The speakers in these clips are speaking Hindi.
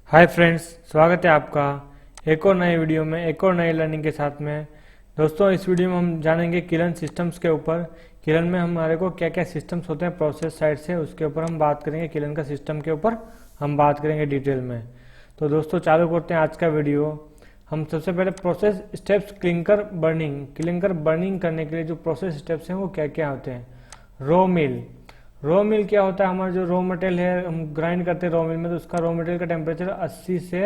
हाय फ्रेंड्स, स्वागत है आपका एक और नए वीडियो में एक और नई लर्निंग के साथ में। दोस्तों, इस वीडियो में हम जानेंगे किलन सिस्टम्स के ऊपर। किलन में हमारे को क्या क्या सिस्टम्स होते हैं प्रोसेस साइड से, उसके ऊपर हम बात करेंगे। किलन का सिस्टम के ऊपर हम बात करेंगे डिटेल में। तो दोस्तों, चालू करते हैं आज का वीडियो। हम सबसे पहले प्रोसेस स्टेप्स क्लिंकर बर्निंग करने के लिए जो प्रोसेस स्टेप्स हैं वो क्या क्या होते हैं। रॉ मिल क्या होता है? हमारा जो रॉ मटेरियल है हम ग्राइंड करते हैं रॉ मिल में, तो उसका रॉ मटेरियल का टेम्परेचर 80 से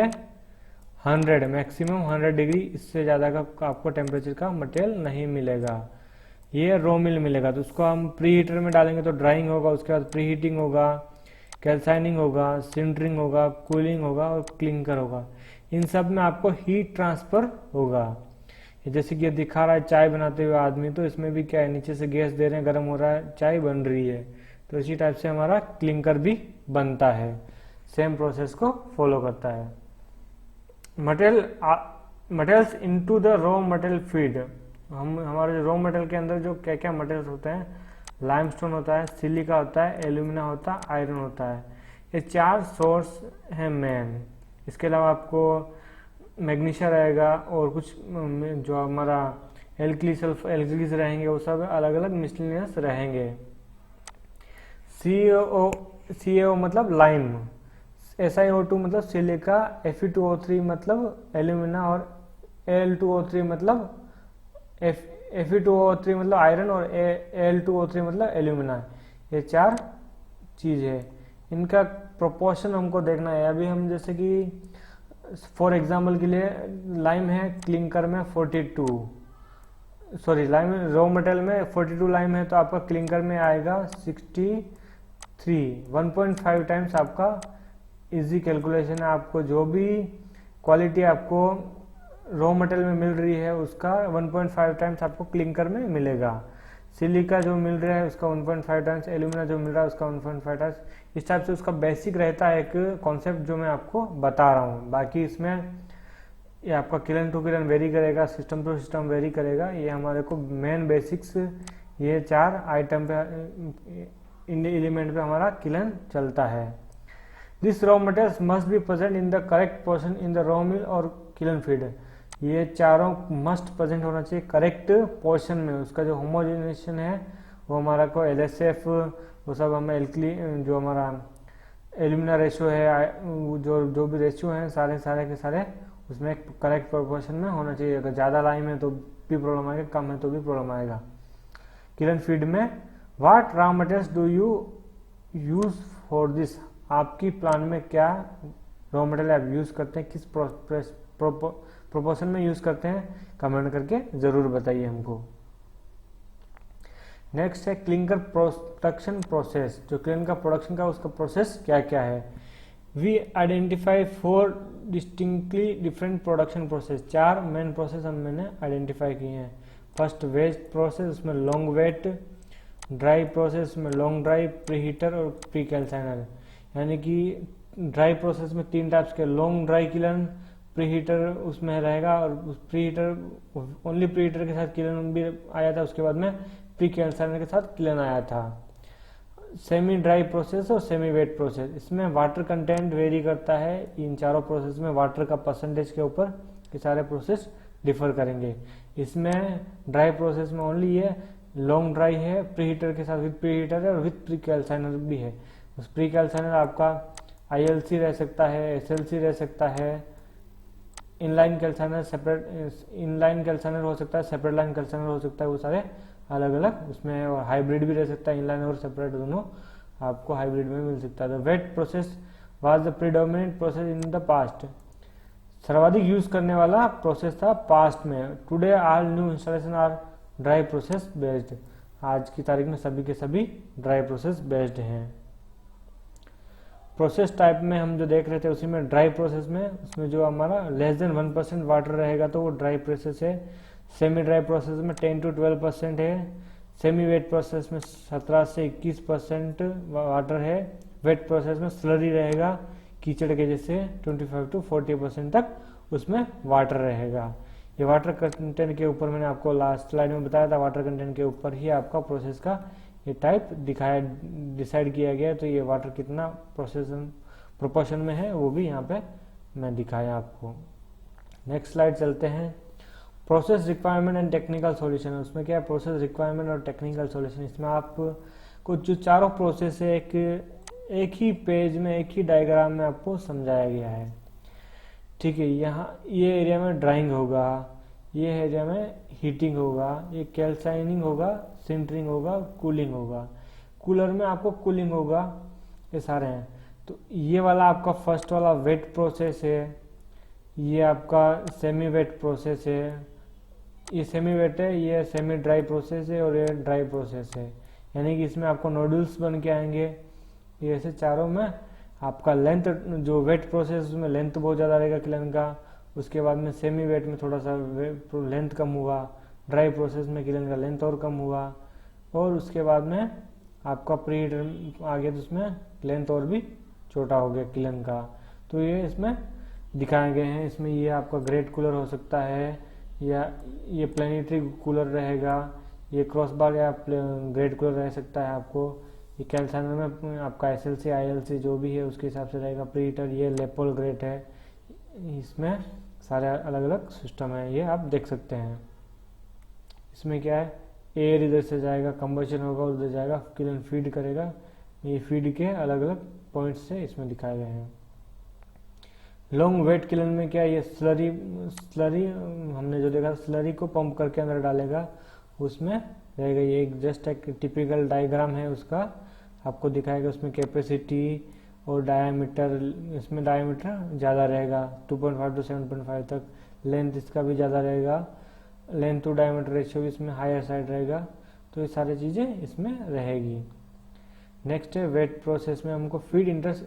100 मैक्सिमम 100 डिग्री, इससे ज़्यादा का आपको टेम्परेचर का मटेरियल नहीं मिलेगा। ये रॉ मिल मिलेगा। तो उसको हम प्री हीटर में डालेंगे तो ड्राइंग होगा, उसके बाद प्री हीटिंग होगा, कैल्साइनिंग होगा, सिंटरिंग होगा, कूलिंग होगा और क्लिंकर होगा। इन सब में आपको हीट ट्रांसफर होगा। जैसे कि ये दिखा रहा है चाय बनाते हुए आदमी, तो इसमें भी क्या है, नीचे से गैस दे रहे हैं, गर्म हो रहा है, चाय बन रही है। तो इसी टाइप से हमारा क्लिंकर भी बनता है, सेम प्रोसेस को फॉलो करता है। Materials into the raw material feed. हम हमारे रॉ मटेरियल के अंदर जो क्या क्या मटेरियल होते हैं, लाइमस्टोन होता है, सिलिका होता है, एल्यूमिना होता है, आयरन होता है। ये चार सोर्स हैं मेन। इसके अलावा आपको मैग्नीशिया रहेगा और कुछ जो हमारा एल्किलीस रहेंगे, वो सब अलग अलग मिसलिनियस रहेंगे। CaO मतलब लाइम, SiO2 मतलब सिलिका, Fe2O3 मतलब एल्यूमिना और Al2O3 मतलब Fe2O3 मतलब आयरन और Al2O3 मतलब एल्यूमिना। ये चार चीज है। इनका प्रोपोर्शन हमको देखना है। अभी हम जैसे कि फॉर एग्जाम्पल के लिए लाइम है क्लिंकर में 42, सॉरी लाइम रॉ मटेरियल में 42 लाइम है, तो आपका क्लिंकर में आएगा 63। 1.5 टाइम्स आपका इजी कैलकुलेशन है। आपको जो भी क्वालिटी आपको रॉ मटेरियल में मिल रही है उसका 1.5 टाइम्स आपको क्लिंकर में मिलेगा। सिलिका जो मिल रहा है उसका 1.5 टाइम्स, एल्यूमिना जो मिल रहा है उसका 1.5 टाइम्स। इस टाइप से उसका बेसिक रहता है एक कॉन्सेप्ट जो मैं आपको बता रहा हूँ। बाकी इसमें ये आपका किलन टू किलन वेरी करेगा, सिस्टम टू सिस्टम वेरी करेगा। ये हमारे को मेन बेसिक्स ये चार आइटम पे एलिमेंट पे हमारा किलन चलता है। This raw materials must be present in the correct portion in the raw mill और किलन फीड। ये चारों मस्ट प्रेजेंट होना चाहिए करेक्ट पोर्शन में। उसका जो होमोजेनेशन है वो हमारा को LSF, वो सब हमें एल्कली जो हमारा एल्यूमिना रेशियो है, जो भी रेशियो है सारे के सारे उसमें करेक्ट प्रोपोर्शन में होना चाहिए। अगर ज़्यादा लाइम है तो भी प्रॉब्लम आएगा, कम है तो भी प्रॉब्लम आएगा। किलन फीड में what raw materials do you use for this? आपकी प्लान में क्या रॉ मटेरियल आप यूज करते हैं, किस प्रोपोर्शन में यूज करते हैं, कमेंट करके जरूर बताइए हमको। नेक्स्ट है क्लिंकर प्रोडक्शन प्रोसेस। जो क्लिंकर का प्रोडक्शन का उसका प्रोसेस क्या क्या है। We identify 4 distinctly different production process. 4 main process हम मैंने आइडेंटिफाई किए हैं। फर्स्ट वेट प्रोसेस, उसमें लॉन्ग वेट। ड्राई प्रोसेस में लॉन्ग ड्राई, प्री हीटर और प्री कैल्साइनर। यानी कि ड्राई प्रोसेस में 3 टाइप्स के, long dry kiln, preheater उसमें रहेगा, और preheater only preheater के साथ किलन भी आया था, उसके बाद में प्री कैल्साइनर के साथ किलन आया था। सेमी ड्राई प्रोसेस और सेमी वेट प्रोसेस, इसमें वाटर कंटेंट वेरी करता है। इन चारों प्रोसेस में वाटर का परसेंटेज के ऊपर ये सारे प्रोसेस डिफर करेंगे। इसमें ड्राई प्रोसेस में ओनली ये लॉन्ग ड्राई है, प्री हीटर के साथ विद प्री हीटर है और विद प्री कैल्साइनर भी है। उस प्री कैल्साइनर आपका ILC रह सकता है, SLC रह सकता है, इनलाइन कैल्साइनर सेपरेट, इनलाइन कैल्साइनर हो सकता है, सेपरेट लाइन कैल्साइनर हो सकता है, वो सारे अलग अलग उसमें। और हाइब्रिड भी रह सकता है, इनलाइन और सेपरेट दोनों आपको हाइब्रिड में मिल सकता है। Wet process was the predominant process in the past. सर्वाधिक यूज करने वाला प्रोसेस था पास्ट में। Today all new installation are dry process based. आज की तारीख में सभी के सभी ड्राई प्रोसेस बेस्ड हैं। प्रोसेस टाइप में हम जो देख रहे थे उसी में ड्राई प्रोसेस में, उसमें जो हमारा लेस देन 1% वाटर रहेगा तो वो ड्राई प्रोसेस है। सेमी ड्राई प्रोसेस में 10 to 12% है। सेमी वेट प्रोसेस में 17 से 21% वाटर है। वेट प्रोसेस में स्लरी रहेगा, कीचड़ के जैसे 25 to 40% तक उसमें वाटर रहेगा। ये वाटर कंटेंट के ऊपर मैंने आपको लास्ट स्लाइड में बताया था, वाटर कंटेंट के ऊपर ही आपका प्रोसेस का ये टाइप डिसाइड किया गया है। तो ये वाटर कितना प्रोपोर्शन में है वो भी यहाँ पे मैं दिखाया आपको। नेक्स्ट स्लाइड चलते हैं। Process requirement and technical solution. उसमें क्या है, प्रोसेस रिक्वायरमेंट और टेक्निकल सॉल्यूशन। इसमें आप कुछ जो चारों प्रोसेस है एक ही पेज में, एक ही डायग्राम में आपको समझाया गया है। ठीक है, यहाँ ये एरिया में ड्राइंग होगा, ये एरिया में हीटिंग होगा, ये कैल्साइनिंग होगा, सिंटरिंग होगा, कूलिंग होगा। कूलर में आपको कूलिंग होगा, ये सारे हैं। तो ये वाला आपका फर्स्ट वाला वेट प्रोसेस है, ये आपका सेमी वेट प्रोसेस है, ये सेमी वेट है, ये सेमी ड्राई प्रोसेस है और ये ड्राई प्रोसेस है। यानी कि इसमें आपको नोडल्स बन के आएंगे। ये ऐसे चारों में आपका लेंथ, जो वेट प्रोसेस उसमें लेंथ बहुत ज़्यादा रहेगा किलन का, उसके बाद में सेमी वेट में थोड़ा सा लेंथ कम हुआ, ड्राई प्रोसेस में किलन का लेंथ और कम हुआ, और उसके बाद में आपका प्री हीटर आ गया तो उसमें लेंथ और भी छोटा हो गया किलन का। तो ये इसमें दिखाए गए हैं। इसमें ये आपका ग्रेट कूलर हो सकता है, या ये प्लेनेटरी कूलर रहेगा, ये क्रॉस बार या ग्रेट कूलर रह सकता है आपको। ये कैल्साइनर में आपका SLC ILC जो भी है उसके हिसाब से रहेगा। प्री हीटर ये लेपोल ग्रेट है। इसमें सारे अलग अलग सिस्टम है, ये आप देख सकते हैं। इसमें क्या है, एयर इधर से जाएगा, कंबशन होगा, उधर जाएगा, किलन फीड करेगा। ये फीड के अलग अलग पॉइंट्स से इसमें दिखाए गए हैं। लॉन्ग वेट किलन में क्या है, ये स्लरी हमने जो देखा, स्लरी को पंप करके अंदर डालेगा, उसमें रहेगा। ये एक जस्ट एक टिपिकल डायग्राम है उसका, आपको दिखाएगा। उसमें कैपेसिटी और डायामीटर, इसमें डायामीटर ज़्यादा रहेगा 2.5 to 7.5 तक। लेंथ इसका भी ज़्यादा रहेगा, लेंथ टू डायमीटर रेशियो भी इसमें हायर साइड रहेगा। तो ये सारी चीज़ें इसमें रहेगी। नेक्स्ट है वेट प्रोसेस में हमको feed interest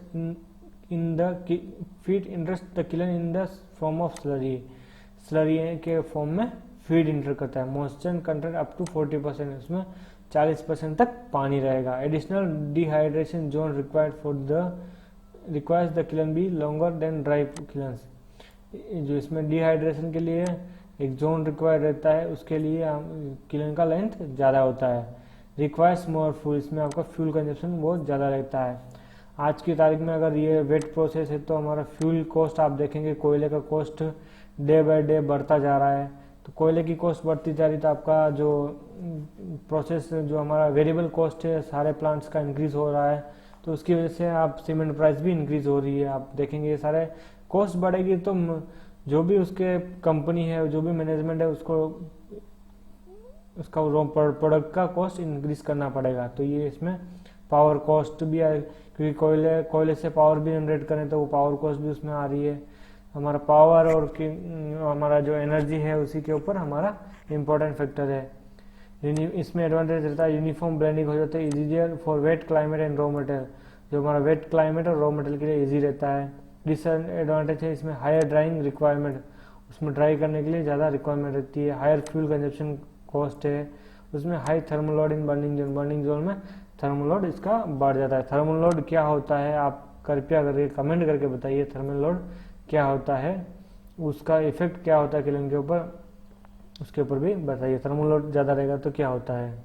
the kiln in the form of slurry. Slurry के फॉर्म में फीड इंटर करता है। मॉइस्चर कंटेंट अप टू 40%, उसमें 40% तक पानी रहेगा। Additional dehydration zone requires the kiln be longer than dry kilns. जो इसमें डिहाइड्रेशन के लिए एक जोन रिक्वायर्ड रहता है, उसके लिए किलन का लेंथ ज़्यादा होता है। रिक्वायर्स मोर फ्यूल, इसमें आपका फ्यूल कंजप्शन बहुत ज़्यादा रहता है। आज की तारीख में अगर ये वेट प्रोसेस है तो हमारा फ्यूल कॉस्ट आप देखेंगे, कोयले का कॉस्ट डे बाय डे बढ़ता जा रहा है। तो कोयले की कॉस्ट बढ़ती जा रही, तो आपका जो प्रोसेस, जो हमारा वेरिएबल कॉस्ट है सारे प्लांट्स का इंक्रीज हो रहा है। तो उसकी वजह से आप सीमेंट प्राइस भी इंक्रीज हो रही है। आप देखेंगे ये सारे कॉस्ट बढ़ेगी तो जो भी उसके कंपनी है, जो भी मैनेजमेंट है, उसका प्रोडक्ट का कॉस्ट इंक्रीज करना पड़ेगा। तो ये इसमें पावर कॉस्ट भी है, क्योंकि कोयले से पावर भी जनरेट करें तो वो पावर कॉस्ट भी उसमें आ रही है। हमारा पावर और हमारा जो एनर्जी है उसी के ऊपर हमारा इम्पोर्टेंट फैक्टर है। इसमें एडवांटेज रहता है, यूनिफॉर्म ब्लेंडिंग हो जाता है, easier for wait climate and raw material. जो हमारा वेट क्लाइमेट और रॉ मटेरियल के लिए इजी रहता है। डिसएडवांटेज है इसमें हायर ड्राइंग रिक्वायरमेंट, उसमें ड्राई करने के लिए ज़्यादा रिक्वायरमेंट रहती है। हायर फ्यूल कंजप्शन कॉस्ट है, उसमें high thermal load in burning zone में थर्मल लोड इसका बढ़ जाता है। थर्मल लोड क्या होता है, आप कृपया करके कमेंट करके बताइए, थर्मल लोड क्या होता है, उसका इफेक्ट क्या होता है किलन के ऊपर, उसके ऊपर भी बताइए। थर्मल लोड ज़्यादा रहेगा तो क्या होता है।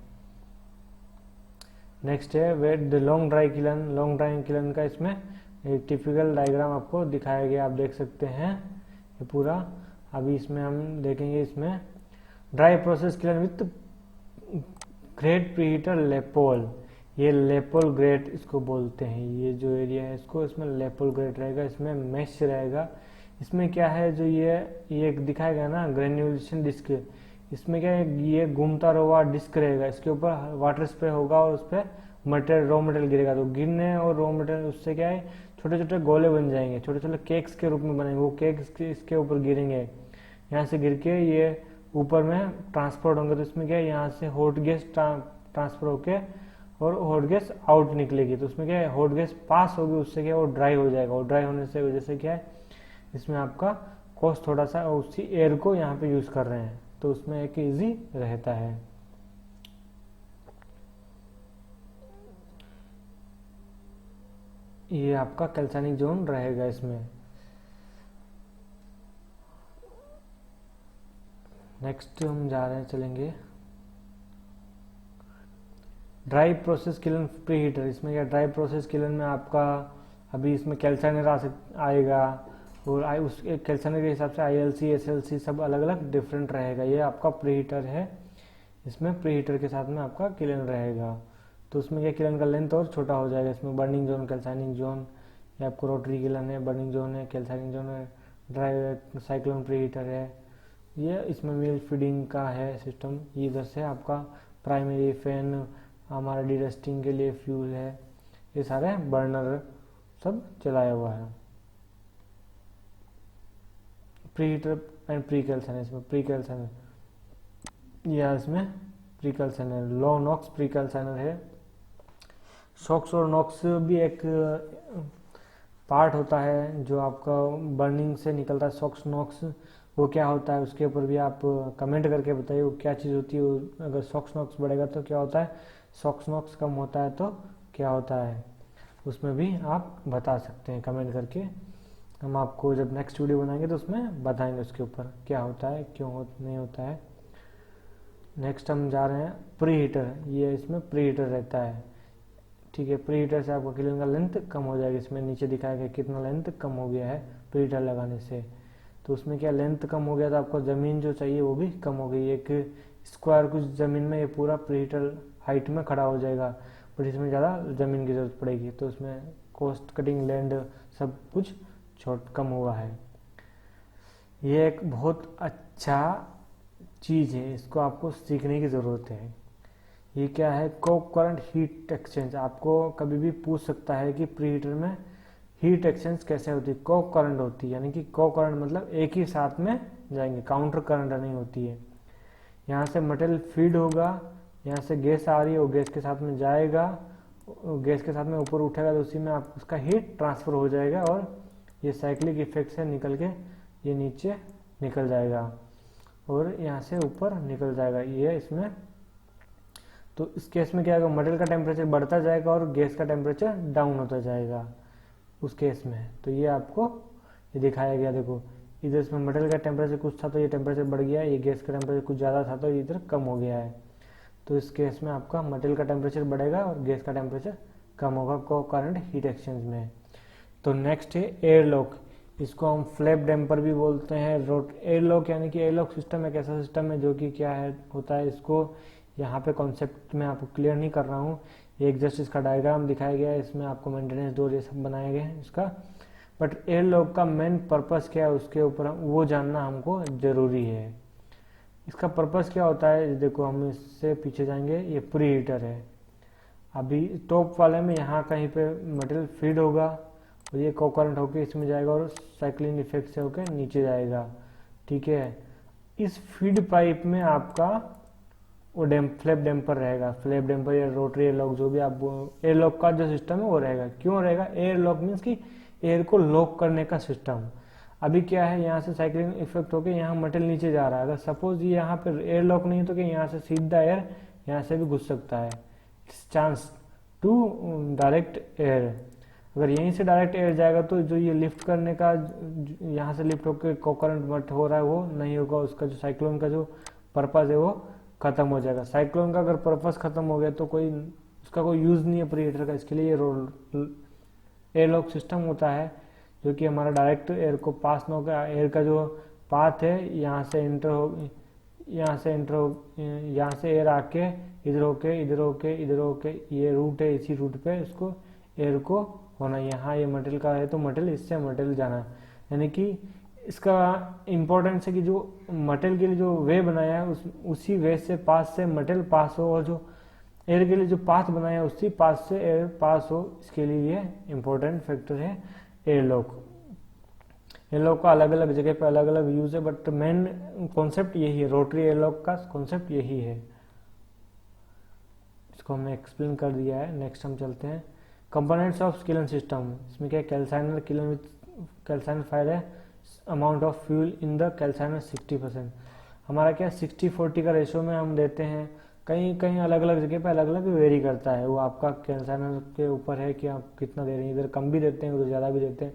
नेक्स्ट है wet the long dry kiln. Long dry kiln का इसमें एक टिपिकल डायग्राम आपको दिखाया गया, आप देख सकते हैं ये पूरा। अभी इसमें हम देखेंगे, इसमें dry process kiln with grate preheater Lepol. ये लेपोल ग्रेट इसको बोलते हैं। ये जो एरिया है इसको, इसमें लेपोल ग्रेट रहेगा, इसमें मैश रहेगा। इसमें क्या है, जो ये दिखाएगा ना ग्रेन्युलेशन डिस्क, इसमें क्या है, ये घूमता हुआ डिस्क रहेगा, इसके ऊपर वाटर स्प्रे होगा और उस पर मटेरियल, रॉ मटेरियल गिरेगा। तो गिरने और रॉ मटेरियल उससे क्या है, छोटे छोटे गोले बन जाएंगे, छोटे छोटे केक्स के रूप में बनेंगे। वो केक्स इसके ऊपर गिरेंगे, यहाँ से गिर के ये ऊपर में ट्रांसपोर्ट होंगे। तो इसमें क्या है, यहाँ से हॉट गैस ट्रांसफर होके और हॉट गैस आउट निकलेगी। तो उसमें क्या है, हॉट गैस पास होगी, उससे क्या है वो ड्राई हो जाएगा। और ड्राई होने से वजह से क्या है, इसमें आपका कॉस्ट थोड़ा सा, उसी एयर को यहाँ पे यूज कर रहे हैं तो उसमें एक इजी रहता है। ये आपका कैल्सानिक जोन रहेगा इसमें। नेक्स्ट हम जा रहे हैं, चलेंगे dry process kiln pre heater. इसमें क्या ड्राई प्रोसेस किलन में आपका अभी इसमें कैल्साइनर आएगा, और उस कैल्साइनर के हिसाब से ILC SLC सब अलग अलग डिफरेंट रहेगा। ये आपका प्री हीटर है, इसमें प्री हीटर के साथ में आपका किलन रहेगा, तो उसमें क्या किलन का लेंथ और छोटा हो जाएगा। इसमें बर्निंग जोन, कैल्साइनिंग जोन, ये आपको रोटरी किलन है, बर्निंग जोन है, कैल्साइनिंग जोन है, ड्राई साइक्लोन प्री हीटर है। ये इसमें मिल फीडिंग का है सिस्टम। ये इधर से आपका प्राइमरी फैन, हमारा डीरस्टिंग के लिए फ्यूल है, ये सारे बर्नर सब चलाया हुआ है। प्री हीटर एंड प्री कैल्साइनर, इसमें प्री कैल्साइनर, यह इसमें प्री कैल्साइनर, लो नॉक्स प्री कैल्साइनर है। सॉक्स और नॉक्स भी एक पार्ट होता है जो आपका बर्निंग से निकलता है, सॉक्स नॉक्स, वो क्या होता है उसके ऊपर भी आप कमेंट करके बताइए वो क्या चीज़ होती है। अगर सॉक्स नॉक्स बढ़ेगा तो क्या होता है, सॉक्स नॉक्स कम होता है तो क्या होता है, उसमें भी आप बता सकते हैं कमेंट करके। हम आपको जब नेक्स्ट वीडियो बनाएंगे तो उसमें बताएंगे उसके ऊपर क्या होता है, क्यों नहीं होता है। नेक्स्ट हम जा रहे हैं प्री हीटर। ये इसमें प्री हीटर रहता है, ठीक है। प्री हीटर से आपका किलन का लेंथ कम हो जाएगा। इसमें नीचे दिखाया गया कितना लेंथ कम हो गया है प्री हीटर लगाने से। तो उसमें क्या लेंथ कम हो गया तो आपको ज़मीन जो चाहिए वो भी कम हो गई। एक स्क्वायर कुछ ज़मीन में ये पूरा प्री हीटर हाइट में खड़ा हो जाएगा, बट इसमें ज़्यादा ज़मीन की ज़रूरत पड़ेगी, तो उसमें कॉस्ट कटिंग लैंड सब कुछ कम हुआ है। ये एक बहुत अच्छा चीज़ है, इसको आपको सीखने की ज़रूरत है। ये क्या है, को करंट हीट एक्सचेंज। आपको कभी भी पूछ सकता है कि प्री हीटर में हीट एक्सचेंज कैसे होती है। को करंट होती है, यानी कि को करंट मतलब एक ही साथ में जाएंगे, काउंटर करंट नहीं होती है। यहाँ से मटेरियल फीड होगा, यहाँ से गैस आ रही है, वो गैस के साथ में जाएगा, गैस के साथ में ऊपर उठेगा तो उसी में आप उसका हीट ट्रांसफ़र हो जाएगा और ये साइक्लिक इफेक्ट से निकल के ये नीचे निकल जाएगा और यहाँ से ऊपर निकल जाएगा। ये इसमें तो इस केस में क्या होगा, मटेरियल का टेम्परेचर बढ़ता जाएगा और गैस का टेम्परेचर डाउन होता जाएगा उस केस में। तो ये आपको ये दिखाया गया, देखो इधर इसमें मटेरियल का टेम्परेचर कुछ था तो ये टेम्परेचर बढ़ गया, ये गैस का टेम्परेचर कुछ ज़्यादा था तो इधर कम हो गया है। तो इस केस में आपका मटेरियल का टेम्परेचर बढ़ेगा और गैस का टेम्परेचर कम होगा को करंट हीट एक्सचेंज में। तो नेक्स्ट है एयर लॉक। इसको हम फ्लैप डैम्पर भी बोलते हैं। एयर लॉक यानी कि एयर लॉक सिस्टम एक ऐसा सिस्टम है जो कि क्या है होता है, इसको यहाँ पे कॉन्सेप्ट में आपको क्लियर नहीं कर रहा हूँ। एक जस्ट इसका डायग्राम दिखाया गया है, इसमें आपको मेंटेनेंस डोर ये सब बनाए गए हैं इसका। बट एयर लॉक का मेन पर्पस क्या है उसके ऊपर वो जानना हमको ज़रूरी है। इसका पर्पस क्या होता है, देखो हम इससे पीछे जाएंगे। ये प्री हीटर है, अभी टॉप वाले में यहाँ कहीं पे मटेरियल फीड होगा और ये को करंट होकर इसमें जाएगा और साइक्लिंग इफेक्ट से होकर नीचे जाएगा, ठीक है। इस फीड पाइप में आपका वो फ्लैप डैम्पर रहेगा, फ्लैप डैम्पर या रोटरी एयर लॉक जो भी आप एयर लॉक का जो सिस्टम है वो रहेगा। क्यों रहेगा, एयर लॉक मीन्स कि एयर को लॉक करने का सिस्टम। अभी क्या है, यहाँ से साइक्लिंग इफेक्ट होकर यहाँ मटेरियल नीचे जा रहा है, अगर सपोज ये यहाँ पे एयर लॉक नहीं है तो क्या यहाँ से सीधा एयर यहाँ से भी घुस सकता है, चांस टू डायरेक्ट एयर। अगर यहीं से डायरेक्ट एयर जाएगा तो जो ये लिफ्ट करने का यहाँ से लिफ्ट होकर को करंट मट हो रहा है वो नहीं होगा, उसका जो साइक्लोन का जो पर्पज है वो खत्म हो जाएगा। साइक्लोन का अगर पर्पस खत्म हो गया तो कोई उसका कोई यूज़ नहीं है प्री हीटर का। इसके लिए ये एयर लॉक सिस्टम होता है जो कि हमारा डायरेक्ट एयर को पास ना होकर एयर का जो पाथ है यहाँ से एंटर हो, यहाँ से एयर आके इधर होके ये रूट है, इसी रूट पे इसको एयर को होना। यहाँ ये मटेरियल का है तो मटेरियल इससे मटेरियल जाना, यानी कि इसका इम्पोर्टेंस है कि जो मटेरियल के लिए जो वे बनाया है उसी वे से पास से मटेरियल पास हो, और जो एयर के लिए जो पाथ बनाया है उसी पास से एयर पास हो। इसके लिए ये इम्पोर्टेंट फैक्टर है एयर लॉक। एयर लॉक का अलग अलग जगह पे अलग अलग यूज है, बट मेन कॉन्सेप्ट यही है, रोटरी एयर लॉक का कॉन्सेप्ट यही है। इसको हमने एक्सप्लेन कर दिया है। नेक्स्ट हम चलते हैं कंपोनेंट्स ऑफ किलन सिस्टम। इसमें क्या calciner kiln with calciner fire है, amount of fuel in the calciner 60%। हमारा क्या 60-40 का रेशियो में हम देते हैं, कहीं कहीं अलग अलग जगह पे अलग अलग वेरी करता है, वो आपका कैल्साइनर के ऊपर है कि आप कितना दे रहे हैं। इधर कम भी देते हैं उधर ज़्यादा भी देते हैं,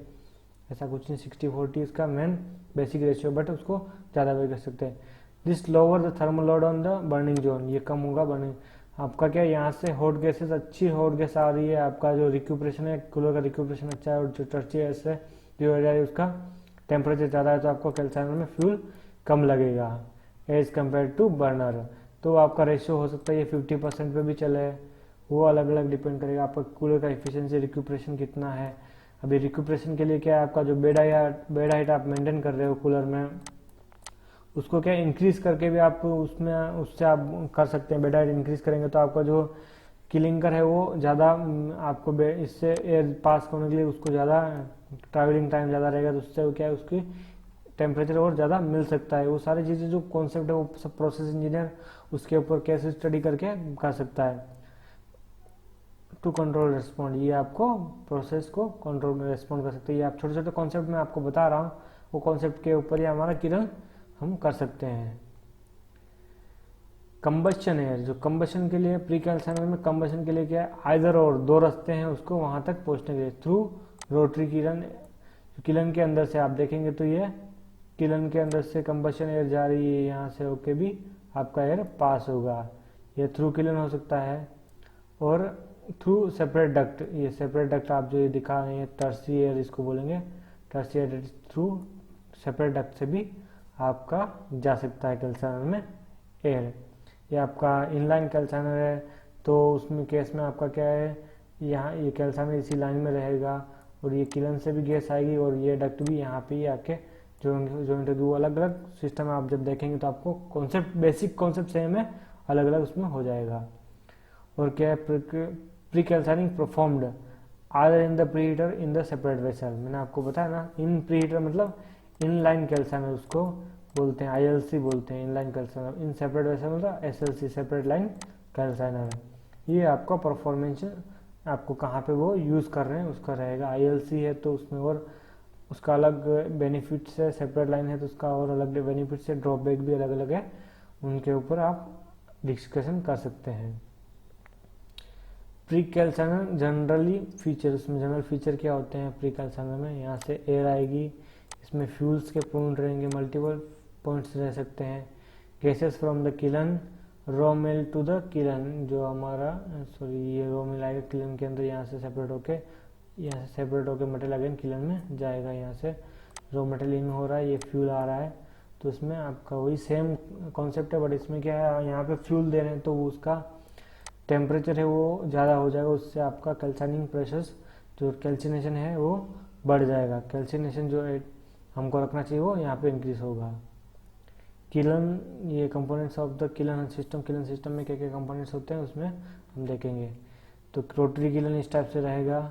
ऐसा कुछ नहीं। 60-40 इसका मेन बेसिक रेशियो, बट उसको ज़्यादा भी कर सकते हैं। This lower the thermal load on the burning zone, ये कम होगा बर्निंग। आपका क्या यहाँ से हॉट गैसेस अच्छी हॉट गैस आ रही है, आपका जो रिक्यूपरेशन है कूलर का रिक्यूपरेशन अच्छा है, और जो टर्ची गैस है जो हो जा रही है उसका टेम्परेचर ज़्यादा है तो आपको कैल्साइनर में फ्यूल कम लगेगा एज कम्पेयर टू बर्नर। तो आपका रेशियो हो सकता है ये 50% पे भी चले, वो अलग अलग डिपेंड करेगा आपका कूलर का इफिशियंसी, रिक्यूपरेशन कितना है। अभी रिक्यूपरेशन के लिए क्या है, आपका जो बेड हाइट आप मेंटेन कर रहे हो कूलर में, उसको क्या इंक्रीज करके भी आप उसमें उससे आप कर सकते हैं। बेड हाइट इंक्रीज करेंगे तो आपका जो किलिंकर है वो ज़्यादा आपको इससे एयर पास होने के लिए उसको ज़्यादा ट्रैवलिंग टाइम ज़्यादा रहेगा, तो उससे क्या है उसकी टेम्परेचर और ज़्यादा मिल सकता है। वो सारी चीज़ें जो कॉन्सेप्ट है वो सब प्रोसेस इंजीनियर उसके ऊपर कैसे स्टडी करके कर सकता है। टू कंट्रोल रेस्पॉन्ड, ये आपको प्रोसेस को कंट्रोल में रेस्पॉन्ड कर सकते हैं। ये आप छोटे छोटे कॉन्सेप्ट में आपको बता रहा हूँ, वो कॉन्सेप्ट के ऊपर ही हमारा किरण हम कर सकते हैं। कंबशन एयर, जो कंबशन के लिए प्री कैल्साइनर में कंबशन के लिए क्या है, आइदर और दो रास्ते हैं उसको वहां तक पहुंचने के लिए, थ्रू रोटरी किरण। किलन के अंदर से आप देखेंगे तो ये किलन के अंदर से कंबशन एयर जा रही है, यहाँ से होके भी आपका एयर पास होगा। ये थ्रू किलन हो सकता है और थ्रू सेपरेट डक्ट। ये सेपरेट डक्ट आप जो ये दिखा रहे हैं टर्सी एयर इसको बोलेंगे, टर्सी एयर थ्रू सेपरेट डक्ट से भी आपका जा सकता है कैल्साइनर में एयर। ये आपका इनलाइन कैल्साइनर है तो उसमें केस में आपका क्या है, यहाँ ये कैल्साइनर इसी लाइन में रहेगा और ये किलन से भी गैस आएगी और ये डक्ट भी यहाँ पे ही आके जो दो अलग अलग सिस्टम आप जब देखेंगे तो आपको कॉन्सेप्ट बेसिक कॉन्सेप्ट सेम है, अलग अलग उसमें हो जाएगा। और क्या है, प्री कैल्साइनिंग परफॉर्म्ड आदर in the pre heater in the separate vessel. मैंने आपको बताया ना, इन प्री हीटर मतलब इन लाइन कैल्साइनर उसको बोलते हैं, ILC बोलते हैं इनलाइन कैल्साइनर। इन सेपरेट वेसल मतलब SLC सेपरेट लाइन कैल्साइनर। ये आपका परफॉर्मेंस आपको कहाँ पे वो यूज़ कर रहे हैं उसका रहेगा। ILC है तो उसमें और उसका अलग बेनिफिट्स है, सेपरेट लाइन है तो उसका और अलग बेनिफिट्स है, ड्रॉबैक भी अलग अलग है, उनके ऊपर आप डिस्कशन कर सकते हैं। प्री कैल्साइनर जनरली फीचर, उसमें जनरल फीचर क्या होते हैं प्री कैल्साइनर में, यहाँ से एयर आएगी, इसमें फ्यूल्स के पॉइंट रहेंगे, मल्टीपल पॉइंट्स रह सकते हैं। Gases from the kiln, raw mill to the kiln, जो हमारा ये रॉ मिल आएगा किलन के अंदर, यहाँ से सेपरेट होके मटेरियल अगेन किलन में जाएगा। यहाँ से रॉ मटेरियल इन हो रहा है, ये फ्यूल आ रहा है, तो इसमें आपका वही सेम कॉन्सेप्ट है, बट इसमें क्या है यहाँ पे फ्यूल दे रहे हैं तो वो उसका टेम्परेचर है वो ज़्यादा हो जाएगा, उससे आपका कैल्साइनिंग प्रेशर जो कैल्सिनेशन है वो बढ़ जाएगा। कैल्सिनेशन जो हमको रखना चाहिए वो यहाँ पे इंक्रीज होगा। किलन, ये components of the kiln system में क्या क्या कंपोनेंट्स होते हैं उसमें हम देखेंगे। तो रोटरी किलन इस टाइप से रहेगा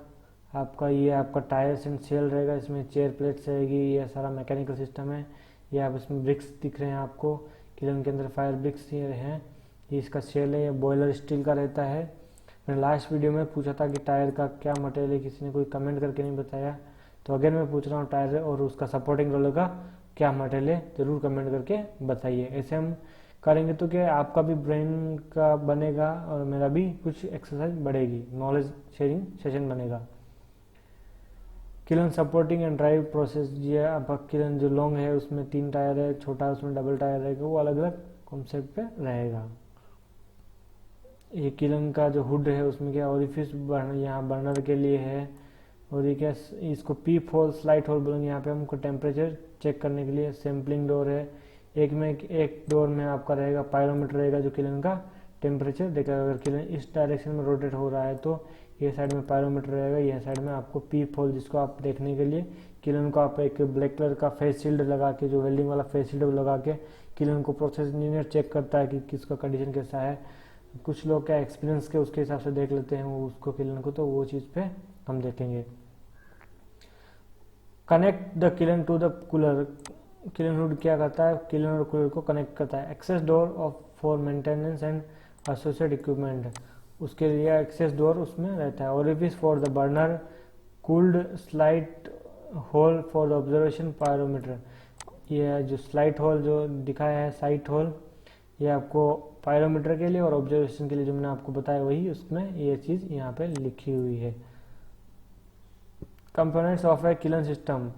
आपका, ये आपका टायर्स एंड सेल रहेगा, इसमें चेयर प्लेट्स रहेगी, ये सारा मैकेनिकल सिस्टम है। ये आप इसमें ब्रिक्स दिख रहे हैं आपको, किलन के अंदर फायर ब्रिक्स ये हैं, ये इसका सेल है, ये बॉयलर स्टील का रहता है। मैंने लास्ट वीडियो में पूछा था कि टायर का क्या मटेरियल है, किसी ने कोई कमेंट करके नहीं बताया, तो अगेन मैं पूछ रहा हूँ टायर और उसका सपोर्टिंग रोलर का क्या मटेरियल है, जरूर कमेंट करके बताइए। ऐसे हम करेंगे तो क्या आपका भी ब्रेन का बनेगा और मेरा भी कुछ एक्सरसाइज बढ़ेगी, नॉलेज शेयरिंग सेशन बनेगा। Kiln supporting and drive process, ये आपका किलन जो लॉन्ग है उसमें 3 टायर है, छोटा उसमें डबल टायर रहेगा, वो अलग अलग कॉन्सेप्ट पे रहेगा। ये किलन का जो हुड है उसमें क्या ओरिफिस यहाँ बर्नर के लिए है, और ये क्या इसको पीप होल स्लाइट होल बोलेंगे, यहाँ पे हमको टेम्परेचर चेक करने के लिए। सैम्पलिंग डोर है, एक डोर में आपका रहेगा पायरोमीटर रहेगा जो किलन का टेम्परेचर देखेगा। अगर किलन इस डायरेक्शन में रोटेट हो रहा है तो ये साइड में पायरोमीटर रहेगा, यह साइड में आपको पीप होल, जिसको आप देखने के लिए किलन को आप एक ब्लैक कलर का फेस शील्ड लगा के, जो वेल्डिंग वाला फेस शील्ड लगा के किलन को प्रोसेस इंजीनियर चेक करता है कि किसका कंडीशन कैसा है। कुछ लोग क्या एक्सपीरियंस के उसके हिसाब से देख लेते हैं वो उसको किलन को, तो वो चीज़ पे हम देखेंगे। Connect the kiln to the cooler, kiln hood क्या करता है, किलन और कूलर को कनेक्ट करता है। Access door off for maintenance and associate equipment, उसके लिए एक्सेस डोर उसमें रहता है। Orifice for the burner, cooled slight hole for the observation pyrometer, ये जो स्लाइट होल जो दिखाया है साइट होल, ये आपको पायरोमीटर के लिए और ऑब्जर्वेशन के लिए जो मैंने आपको बताया वही उसमें ये चीज़ यहाँ पे लिखी हुई है। Components of A kiln system,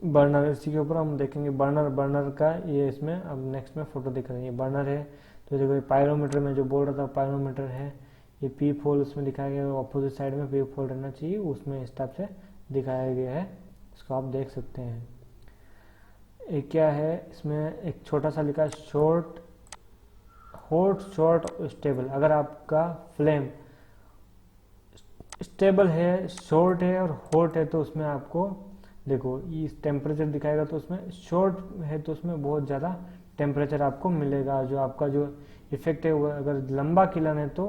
burner, इसी के ऊपर हम देखेंगे। बर्नर का ये इसमें अब नेक्स्ट में फोटो दिख रही है, बर्नर है तो देखो पायरोमीटर में जो बोल रहा था पायरोमीटर है, ये पीप होल उसमें दिखाया गया है, अपोजिट साइड में पीप होल रहना चाहिए, उसमें इस टाइप से दिखाया गया है, इसको आप देख सकते हैं। एक क्या है, इसमें एक छोटा सा लिखा है शॉर्ट, हॉट, शॉर्ट, स्टेबल। अगर आपका फ्लेम स्टेबल है, शॉर्ट है और हॉट है तो उसमें आपको देखो ये टेम्परेचर दिखाएगा, तो उसमें शॉर्ट है तो उसमें बहुत ज़्यादा टेम्परेचर आपको मिलेगा। जो आपका जो इफेक्ट है वो अगर लंबा किलन है तो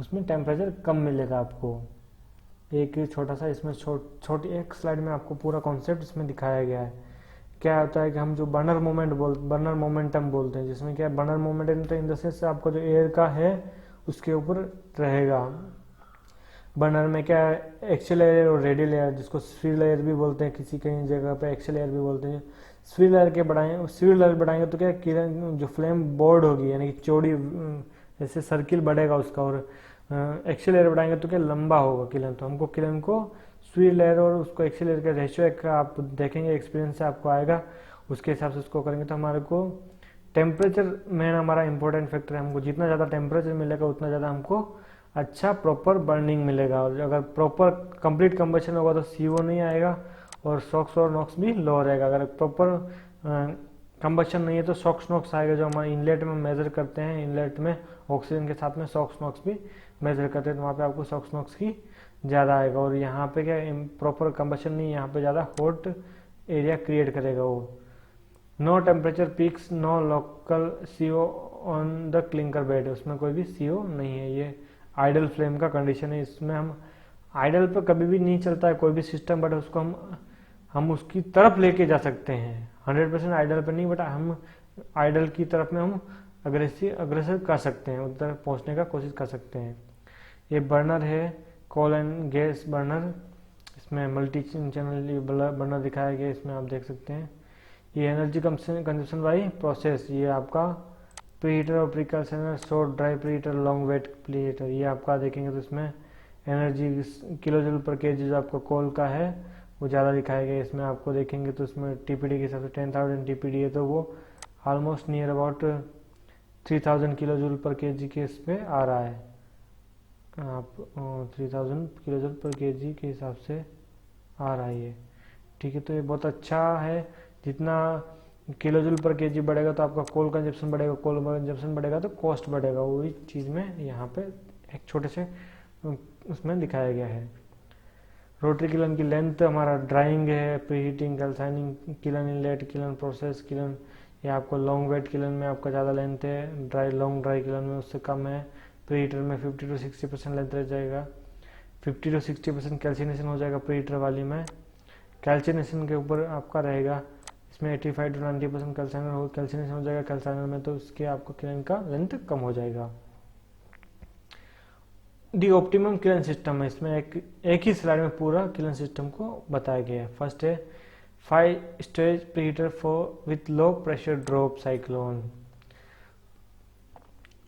उसमें टेम्परेचर कम मिलेगा आपको। एक छोटा सा इसमें छोटी एक स्लाइड में आपको पूरा कॉन्सेप्ट इसमें दिखाया गया है। क्या होता है कि हम जो बर्नर मोमेंटम बोलते हैं, जिसमें क्या burner momentum in the sense आपका जो एयर का है उसके ऊपर रहेगा। बर्नर में क्या है, एक्सियल एयर और रेडियल एयर, जिसको स्फीयर एयर भी बोलते हैं, किसी कहीं जगह पे एक्सियल एयर भी बोलते हैं। स्फीयर एयर बढ़ाएंगे तो क्या किरण जो फ्लेम बोर्ड होगी, यानी कि चौड़ी ऐसे सर्किल बढ़ेगा उसका, और एक्सियल एयर बढ़ाएंगे तो क्या लंबा होगा किलन। तो हमको किलन को स्फीयर एयर और उसको एक्सियल एयर का रेशियो का आप देखेंगे, एक्सपीरियंस से आपको आएगा, उसके हिसाब से उसको करेंगे। तो हमारे को टेम्परेचर मेन हमारा इंपॉर्टेंट फैक्टर है। हमको जितना ज़्यादा टेम्परेचर मिलेगा उतना ज़्यादा हमको अच्छा प्रॉपर बर्निंग मिलेगा। और अगर प्रॉपर कंप्लीट कंबशन होगा तो CO नहीं आएगा और सॉक्स और नॉक्स भी लो रहेगा। अगर प्रॉपर कंबशन नहीं है तो सॉक्स नॉक्स आएगा, जो हमारे इनलेट में मेजर करते हैं। इनलेट में ऑक्सीजन के साथ में सॉक्स नॉक्स भी मेजर करते हैं, तो वहाँ पे आपको सॉक्स नॉक्स की ज़्यादा आएगा। और यहाँ पे क्या प्रॉपर कंबशन नहीं, यहाँ पे ज़्यादा हॉट एरिया क्रिएट करेगा वो। No temperature peaks, no local CO on the clinker bed, उसमें कोई भी CO नहीं है। ये आइडल फ्लेम का कंडीशन है। इसमें हम आइडल पर कभी भी नहीं चलता है कोई भी सिस्टम, बट उसको हम उसकी तरफ लेके जा सकते हैं। 100% आइडल पर नहीं, बट हम आइडल की तरफ में हम अग्रसर कर सकते हैं, उस तरफ पहुंचने का कोशिश कर सकते हैं। ये बर्नर है, कोल एंड गैस बर्नर। इसमें मल्टी चैनल बर्नर दिखाया गया, इसमें आप देख सकते हैं। ये एनर्जी कंजप्शन बाई प्रोसेस, ये आपका प्रीहीटर और precalciner, short dry preheater, long wet preheater. ये आपका देखेंगे तो इसमें एनर्जी किलोजूल पर केजी जो आपका कोल का है वो ज़्यादा दिखाया गया। इसमें आपको देखेंगे तो इसमें TPD के हिसाब से 10,000 TPD है, तो वो ऑलमोस्ट नियर अबाउट 3000 किलोजूल पर केजी के इस पे आ रहा है। आप 3000 किलोजूल पर केजी के हिसाब से आ रहा है ये, ठीक है। तो ये बहुत अच्छा है। जितना किलोजूल पर केजी बढ़ेगा तो आपका कोल कंजप्शन बढ़ेगा, कोल कंजप्शन बढ़ेगा तो कॉस्ट बढ़ेगा। वही चीज़ में यहाँ पे एक छोटे से उसमें दिखाया गया है। रोटरी किलन की लेंथ हमारा ड्राइंग है, preheating, calcining, kiln inlet, kiln process, kiln. ये आपको लॉन्ग वेट किलन में आपका ज़्यादा लेंथ है, लॉन्ग ड्राई किलन में उससे कम है। प्रीहीटर में 50 to 60% लेंथ रह जाएगा, 50 to 60% कैल्सिनेशन हो जाएगा प्रीहीटर वाली में। कैल्सिनेशन के ऊपर आपका रहेगा, इसमें 85 to 90% कैल्सिनेशन हो जाएगा कैल्साइनर में, तो उसके आपको किलन का लेंथ कम हो जाएगा। दी ऑप्टिमम किलन सिस्टम है, इसमें एक ही स्लाइड में पूरा किलन सिस्टम को बताया गया है। फर्स्ट है 5 stage preheater for with low pressure drop cyclone,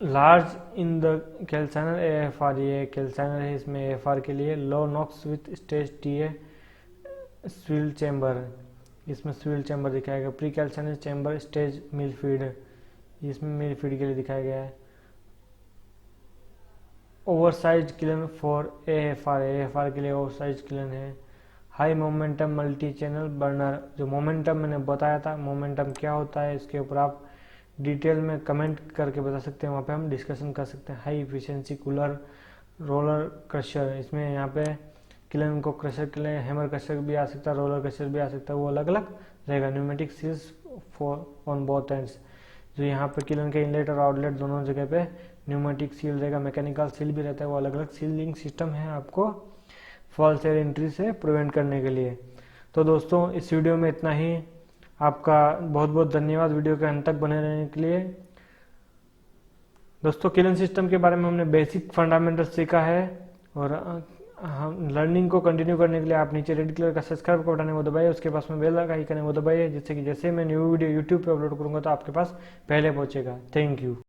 large in the calciner AFR। ये कैल्साइनर है, इसमें AFR के लिए low NOx with stage TA swirl chamber. इसमें स्विल चैम्बर दिखाएगा। Pre calciner chamber stage mill feed, इसमें मिल फीड के लिए दिखाया गया है। ओवरसाइज किलन फॉर AFR के लिए ओवरसाइज किलन है। High momentum multi channel burner, जो मोमेंटम मैंने बताया था, मोमेंटम क्या होता है इसके ऊपर आप डिटेल में कमेंट करके बता सकते हैं, वहाँ पे हम डिस्कशन कर सकते हैं। High efficiency cooler roller crusher, इसमें यहाँ पे किलन को क्रशर के लिए हैमर क्रशर भी आ सकता है, रोलर क्रशर भी आ सकता है, वो अलग अलग रहेगा। Pneumatic seals for on both ends, जो यहाँ पे किलन के इनलेट और आउटलेट दोनों जगह पे न्यूमेटिक सील रहेगा। मैकेनिकल सील भी रहता है, वो अलग अलग सीलिंग सिस्टम है आपको फॉल्स एयर एंट्री से प्रिवेंट करने के लिए। तो दोस्तों इस वीडियो में इतना ही। आपका बहुत बहुत धन्यवाद वीडियो के अंत तक बने रहने के लिए। दोस्तों किलन सिस्टम के बारे में हमने बेसिक फंडामेंटल सीखा है, और हम लर्निंग को कंटिन्यू करने के लिए आप नीचे रेड कलर का सब्सक्राइब का बटन है वो दबाइए, उसके पास में बेल आइकन है वो दबाइए, जिससे कि जैसे मैं न्यू वीडियो यूट्यूब पे अपलोड करूंगा तो आपके पास पहले पहुंचेगा। Thank you.